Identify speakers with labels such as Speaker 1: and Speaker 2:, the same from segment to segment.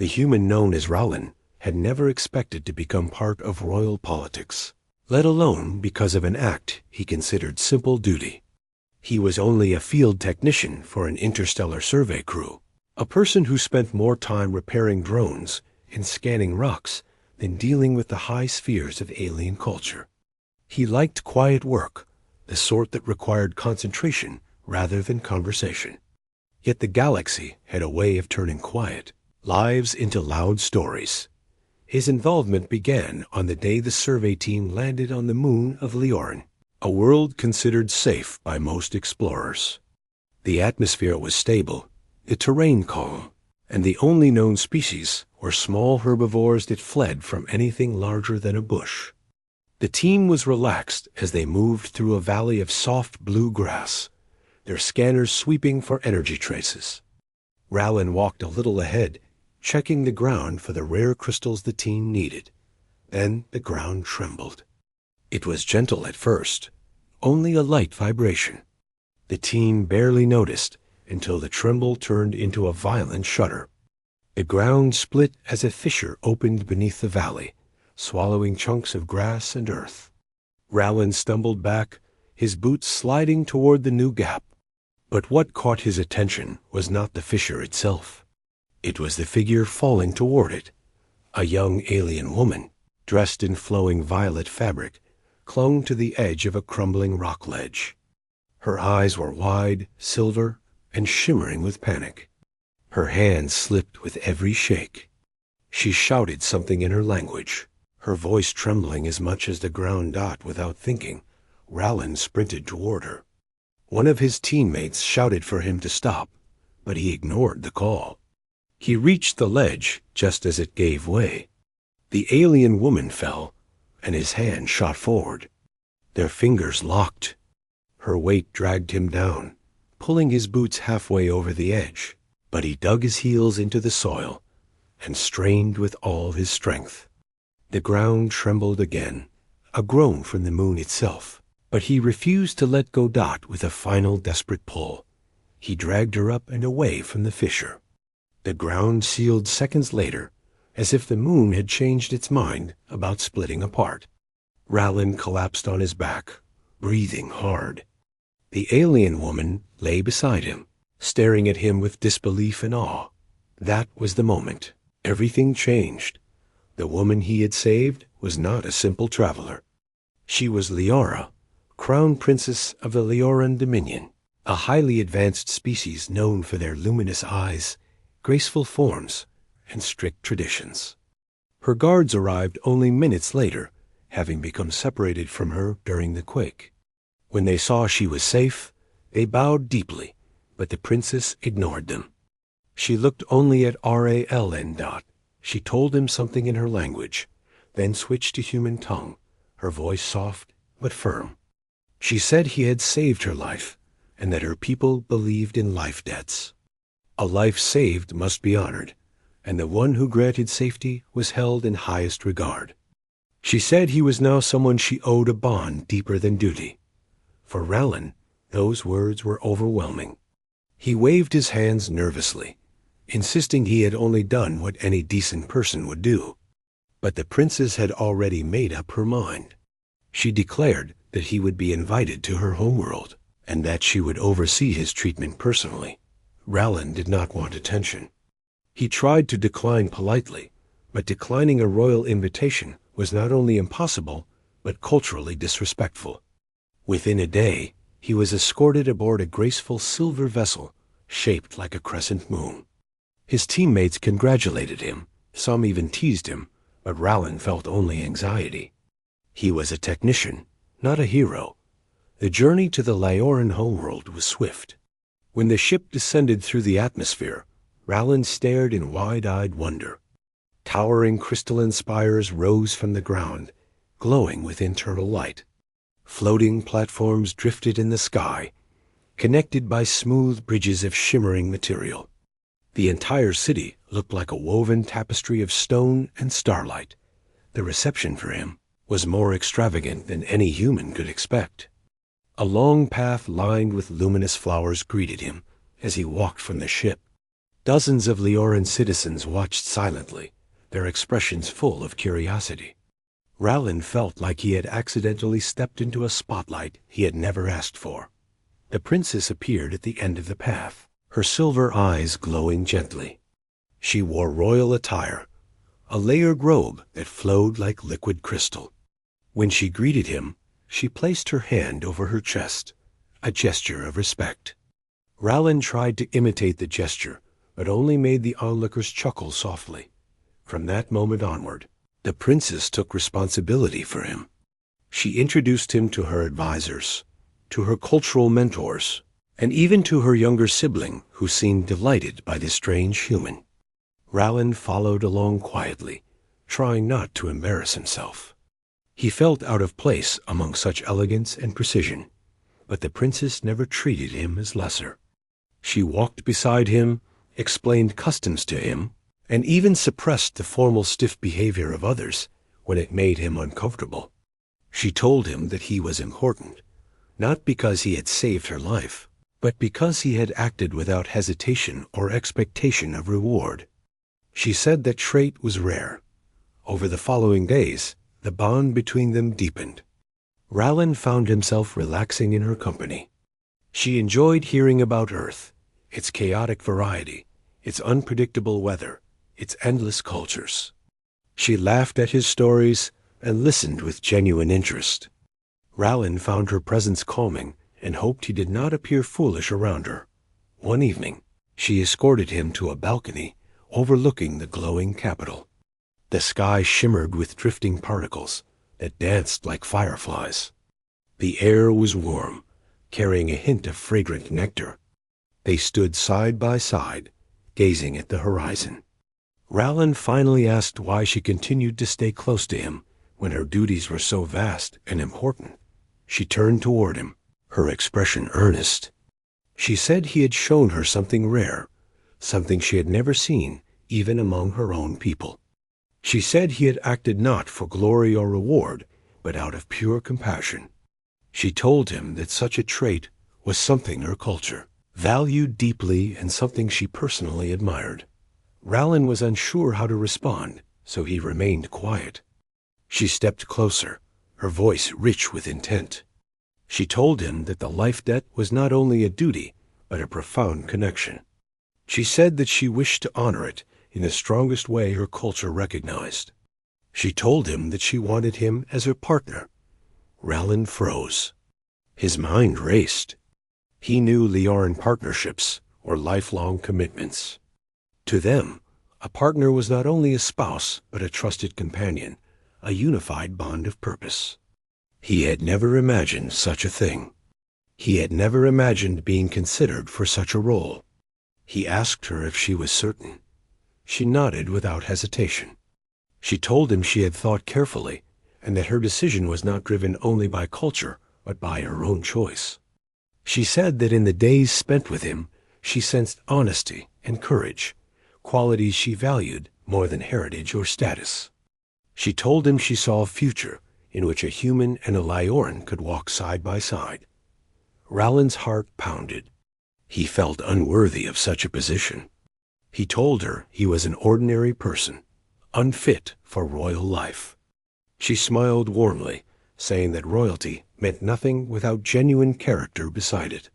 Speaker 1: The human known as Rowland had never expected to become part of royal politics, let alone because of an act he considered simple duty. He was only a field technician for an interstellar survey crew, a person who spent more time repairing drones and scanning rocks than dealing with the high spheres of alien culture. He liked quiet work, the sort that required concentration rather than conversation. Yet the galaxy had a way of turning quiet lives into loud stories. His involvement began on the day the survey team landed on the moon of Leorin, a world considered safe by most explorers. The atmosphere was stable, the terrain calm, and the only known species were small herbivores that fled from anything larger than a bush. The team was relaxed as they moved through a valley of soft blue grass, their scanners sweeping for energy traces. Rowland walked a little ahead, checking the ground for the rare crystals the team needed. Then the ground trembled. It was gentle at first, only a light vibration. The team barely noticed until the tremble turned into a violent shudder. The ground split as a fissure opened beneath the valley, swallowing chunks of grass and earth. Rowland stumbled back, his boots sliding toward the new gap. But what caught his attention was not the fissure itself. It was the figure falling toward it. A young alien woman, dressed in flowing violet fabric, clung to the edge of a crumbling rock ledge. Her eyes were wide, silver, and shimmering with panic. Her hands slipped with every shake. She shouted something in her language, her voice trembling as much as the ground dot. Without thinking, Rowland sprinted toward her. One of his teammates shouted for him to stop, but he ignored the call. He reached the ledge just as it gave way. The alien woman fell, and his hand shot forward. Their fingers locked. Her weight dragged him down, pulling his boots halfway over the edge, but he dug his heels into the soil and strained with all his strength. The ground trembled again, a groan from the moon itself, but he refused to let go Dot with a final desperate pull. He dragged her up and away from the fissure. The ground sealed seconds later, as if the moon had changed its mind about splitting apart. Rowland collapsed on his back, breathing hard. The alien woman lay beside him, staring at him with disbelief and awe. That was the moment. Everything changed. The woman he had saved was not a simple traveler. She was Leora, Crown Princess of the Leoran Dominion, a highly advanced species known for their luminous eyes, graceful forms, and strict traditions. Her guards arrived only minutes later, having become separated from her during the quake. When they saw she was safe, they bowed deeply, but the princess ignored them. She looked only at Raln. She told him something in her language, then switched to human tongue, her voice soft but firm. She said he had saved her life, and that her people believed in life debts. A life saved must be honored, and the one who granted safety was held in highest regard. She said he was now someone she owed a bond deeper than duty. For Rowland, those words were overwhelming. He waved his hands nervously, insisting he had only done what any decent person would do. But the princess had already made up her mind. She declared that he would be invited to her homeworld, and that she would oversee his treatment personally. Rowland did not want attention. He tried to decline politely, but declining a royal invitation was not only impossible, but culturally disrespectful. Within a day, he was escorted aboard a graceful silver vessel shaped like a crescent moon. His teammates congratulated him, some even teased him, but Rowland felt only anxiety. He was a technician, not a hero. The journey to the Leoran homeworld was swift. When the ship descended through the atmosphere, Rowland stared in wide-eyed wonder. Towering crystalline spires rose from the ground, glowing with internal light. Floating platforms drifted in the sky, connected by smooth bridges of shimmering material. The entire city looked like a woven tapestry of stone and starlight. The reception for him was more extravagant than any human could expect. A long path lined with luminous flowers greeted him as he walked from the ship. Dozens of Leoran citizens watched silently, their expressions full of curiosity. Rowland felt like he had accidentally stepped into a spotlight he had never asked for. The princess appeared at the end of the path, her silver eyes glowing gently. She wore royal attire, a layered robe that flowed like liquid crystal. When she greeted him, she placed her hand over her chest, a gesture of respect. Rowland tried to imitate the gesture, but only made the onlookers chuckle softly. From that moment onward, the princess took responsibility for him. She introduced him to her advisors, to her cultural mentors, and even to her younger sibling, who seemed delighted by this strange human. Rowland followed along quietly, trying not to embarrass himself. He felt out of place among such elegance and precision, but the princess never treated him as lesser. She walked beside him, explained customs to him, and even suppressed the formal stiff behavior of others when it made him uncomfortable. She told him that he was important, not because he had saved her life, but because he had acted without hesitation or expectation of reward. She said that trait was rare. Over the following days, the bond between them deepened. Rowland found himself relaxing in her company. She enjoyed hearing about Earth, its chaotic variety, its unpredictable weather, its endless cultures. She laughed at his stories and listened with genuine interest. Rowland found her presence calming and hoped he did not appear foolish around her. One evening, she escorted him to a balcony overlooking the glowing capital. The sky shimmered with drifting particles that danced like fireflies. The air was warm, carrying a hint of fragrant nectar. They stood side by side, gazing at the horizon. Rowland finally asked why she continued to stay close to him when her duties were so vast and important. She turned toward him, her expression earnest. She said he had shown her something rare, something she had never seen even among her own people. She said he had acted not for glory or reward, but out of pure compassion. She told him that such a trait was something her culture valued deeply and something she personally admired. Rowland was unsure how to respond, so he remained quiet. She stepped closer, her voice rich with intent. She told him that the life debt was not only a duty, but a profound connection. She said that she wished to honor it in the strongest way her culture recognized. She told him that she wanted him as her partner. Rowland froze. His mind raced. He knew Leoran partnerships or lifelong commitments. To them, a partner was not only a spouse, but a trusted companion, a unified bond of purpose. He had never imagined such a thing. He had never imagined being considered for such a role. He asked her if she was certain. She nodded without hesitation. She told him she had thought carefully, and that her decision was not driven only by culture, but by her own choice. She said that in the days spent with him, she sensed honesty and courage, qualities she valued more than heritage or status. She told him she saw a future in which a human and a Leoran could walk side by side. Rowland's heart pounded. He felt unworthy of such a position. He told her he was an ordinary person, unfit for royal life. She smiled warmly, saying that royalty meant nothing without genuine character beside it.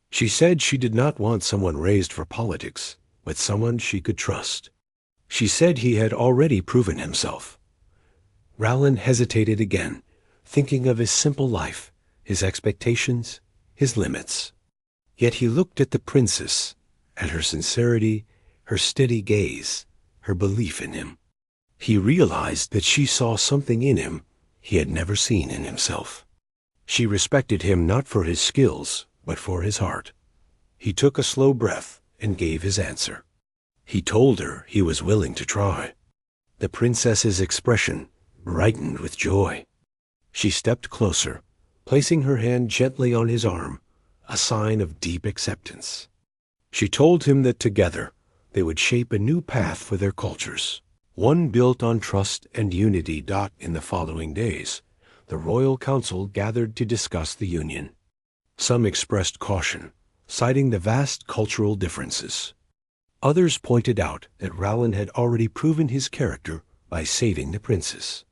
Speaker 1: She said she did not want someone raised for politics, but someone she could trust. She said he had already proven himself. Rowland hesitated again, thinking of his simple life, his expectations, his limits. Yet he looked at the princess, at her sincerity, her steady gaze, her belief in him. He realized that she saw something in him he had never seen in himself. She respected him not for his skills, but for his heart. He took a slow breath and gave his answer. He told her he was willing to try. The princess's expression brightened with joy. She stepped closer, placing her hand gently on his arm, a sign of deep acceptance. She told him that together they would shape a new path for their cultures, one built on trust and unity. In the following days, the royal council gathered to discuss the union. Some expressed caution, citing the vast cultural differences. Others pointed out that Rowland had already proven his character by saving the princess.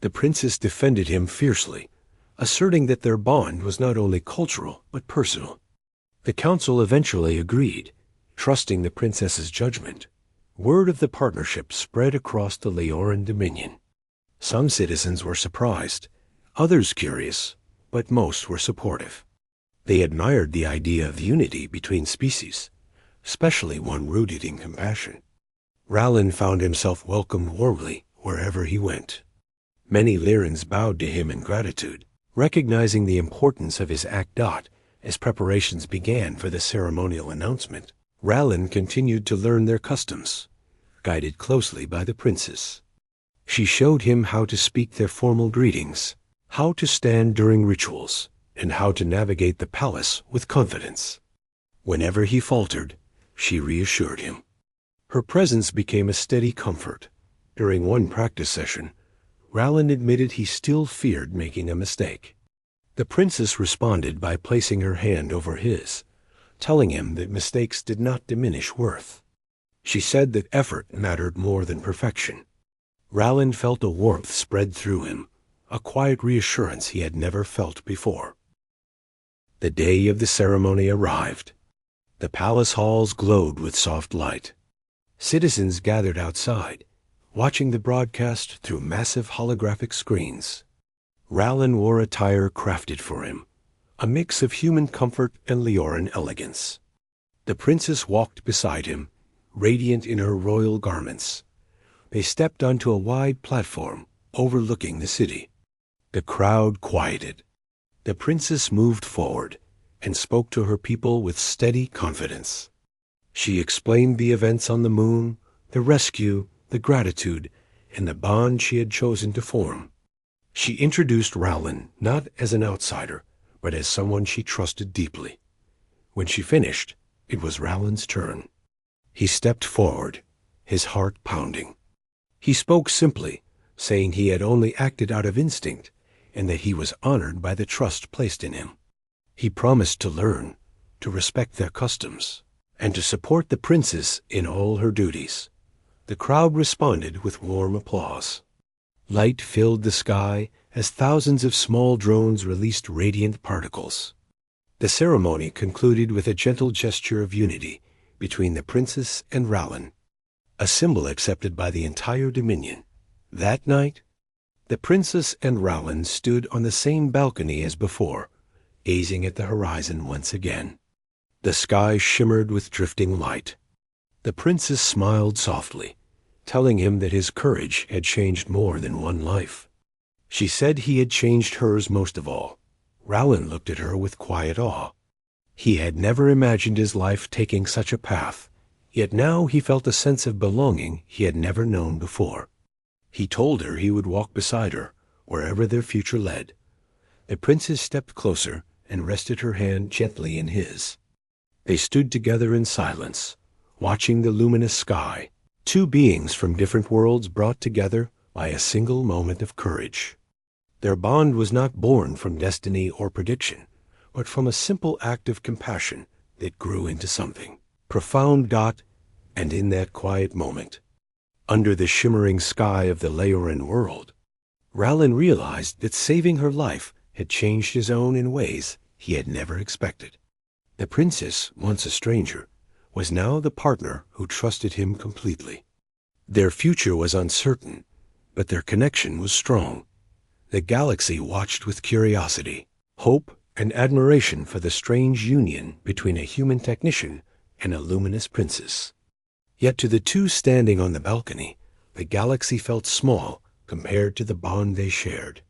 Speaker 1: The princess defended him fiercely, asserting that their bond was not only cultural but personal. The council eventually agreed, trusting the princess's judgment. Word of the partnership spread across the Leoran dominion. Some citizens were surprised, others curious, but most were supportive. They admired the idea of unity between species, especially one rooted in compassion. Rowland found himself welcomed warmly wherever he went. Many Lyrans bowed to him in gratitude, recognizing the importance of his act. As preparations began for the ceremonial announcement, Rowland continued to learn their customs, guided closely by the princess. She showed him how to speak their formal greetings, how to stand during rituals, and how to navigate the palace with confidence. Whenever he faltered, she reassured him. Her presence became a steady comfort. During one practice session, Rowland admitted he still feared making a mistake. The princess responded by placing her hand over his, telling him that mistakes did not diminish worth. She said that effort mattered more than perfection. Rowland felt a warmth spread through him, a quiet reassurance he had never felt before. The day of the ceremony arrived. The palace halls glowed with soft light. Citizens gathered outside, watching the broadcast through massive holographic screens. Rowland wore attire crafted for him, a mix of human comfort and Leoran elegance. The princess walked beside him, radiant in her royal garments. They stepped onto a wide platform overlooking the city. The crowd quieted. The princess moved forward and spoke to her people with steady confidence. She explained the events on the moon, the rescue, the gratitude, and the bond she had chosen to form. She introduced Rowland not as an outsider, but as someone she trusted deeply. When she finished, it was Rowland's turn. He stepped forward, his heart pounding. He spoke simply, saying he had only acted out of instinct and that he was honored by the trust placed in him. He promised to learn, to respect their customs, and to support the princess in all her duties. The crowd responded with warm applause. Light filled the sky as thousands of small drones released radiant particles. The ceremony concluded with a gentle gesture of unity between the princess and Rowland, a symbol accepted by the entire dominion. That night, the princess and Rowland stood on the same balcony as before, gazing at the horizon once again. The sky shimmered with drifting light. The princess smiled softly, telling him that his courage had changed more than one life. She said he had changed hers most of all. Rowland looked at her with quiet awe. He had never imagined his life taking such a path, yet now he felt a sense of belonging he had never known before. He told her he would walk beside her, wherever their future led. The princess stepped closer and rested her hand gently in his. They stood together in silence, watching the luminous sky, two beings from different worlds brought together by a single moment of courage. Their bond was not born from destiny or prediction, but from a simple act of compassion that grew into something profound. And in that quiet moment, under the shimmering sky of the Leoran world, Rowland realized that saving her life had changed his own in ways he had never expected. The princess, once a stranger, was now the partner who trusted him completely. Their future was uncertain, but their connection was strong. The galaxy watched with curiosity, hope, and admiration for the strange union between a human technician and a luminous princess. Yet to the two standing on the balcony, the galaxy felt small compared to the bond they shared.